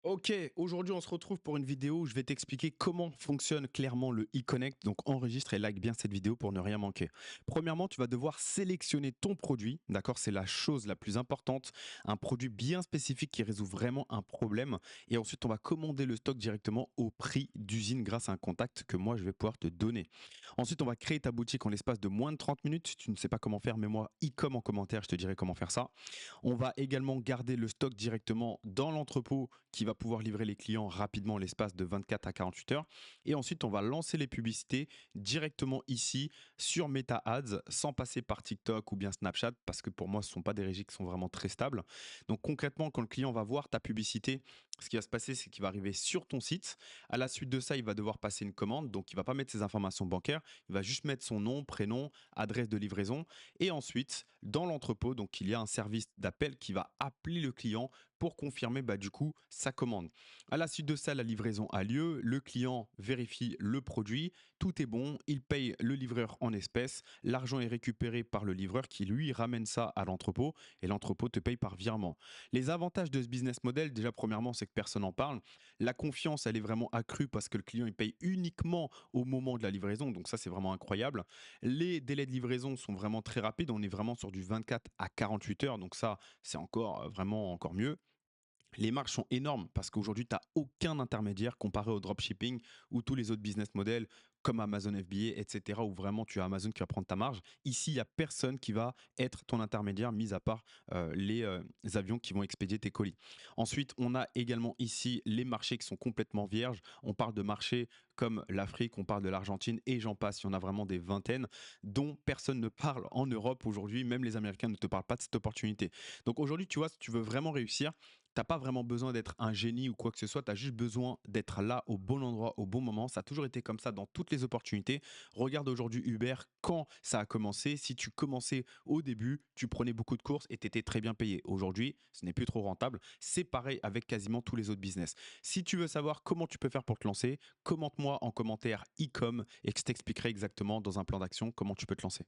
Ok, aujourd'hui on se retrouve pour une vidéo où je vais t'expliquer comment fonctionne clairement le e-Connect. Donc enregistre et like bien cette vidéo pour ne rien manquer. Premièrement, tu vas devoir sélectionner ton produit, d'accord? C'est la chose la plus importante, un produit bien spécifique qui résout vraiment un problème. Et ensuite, on va commander le stock directement au prix d'usine grâce à un contact que moi je vais pouvoir te donner. Ensuite, on va créer ta boutique en l'espace de moins de 30 minutes. Si tu ne sais pas comment faire, mets-moi e-com en commentaire, je te dirai comment faire ça. On va également garder le stock directement dans l'entrepôt qui va pouvoir livrer les clients rapidement en l'espace de 24 à 48 heures. Et ensuite, on va lancer les publicités directement ici sur Meta Ads sans passer par TikTok ou bien Snapchat parce que pour moi, ce ne sont pas des régies qui sont vraiment très stables. Donc concrètement, quand le client va voir ta publicité, ce qui va se passer, c'est qu'il va arriver sur ton site. À la suite de ça, il va devoir passer une commande. Donc, il ne va pas mettre ses informations bancaires. Il va juste mettre son nom, prénom, adresse de livraison. Et ensuite, dans l'entrepôt, donc il y a un service d'appel qui va appeler le client pour confirmer du coup sa commande. À la suite de ça, la livraison a lieu, le client vérifie le produit, tout est bon, il paye le livreur en espèces, l'argent est récupéré par le livreur qui lui ramène ça à l'entrepôt et l'entrepôt te paye par virement. Les avantages de ce business model, déjà premièrement, c'est que personne n'en parle. La confiance, elle est vraiment accrue parce que le client il paye uniquement au moment de la livraison, donc ça c'est vraiment incroyable. Les délais de livraison sont vraiment très rapides. On est vraiment sur du 24 à 48 heures. Donc ça, c'est encore vraiment encore mieux. Les marges sont énormes parce qu'aujourd'hui, tu n'as aucun intermédiaire comparé au dropshipping ou tous les autres business models comme Amazon FBA, etc., où vraiment tu as Amazon qui va prendre ta marge. Ici, il n'y a personne qui va être ton intermédiaire, mis à part les avions qui vont expédier tes colis. Ensuite, on a également ici les marchés qui sont complètement vierges. On parle de marchés comme l'Afrique, on parle de l'Argentine et j'en passe. Il y en a vraiment des vingtaines dont personne ne parle en Europe aujourd'hui. Même les Américains ne te parlent pas de cette opportunité. Donc aujourd'hui, tu vois, si tu veux vraiment réussir, t'as pas vraiment besoin d'être un génie ou quoi que ce soit, tu as juste besoin d'être là au bon endroit, au bon moment. Ça a toujours été comme ça dans toutes les opportunités. Regarde aujourd'hui Uber, quand ça a commencé, si tu commençais au début, tu prenais beaucoup de courses et tu étais très bien payé. Aujourd'hui, ce n'est plus trop rentable. C'est pareil avec quasiment tous les autres business. Si tu veux savoir comment tu peux faire pour te lancer, commente-moi en commentaire e-com et que je t'expliquerai exactement dans un plan d'action comment tu peux te lancer.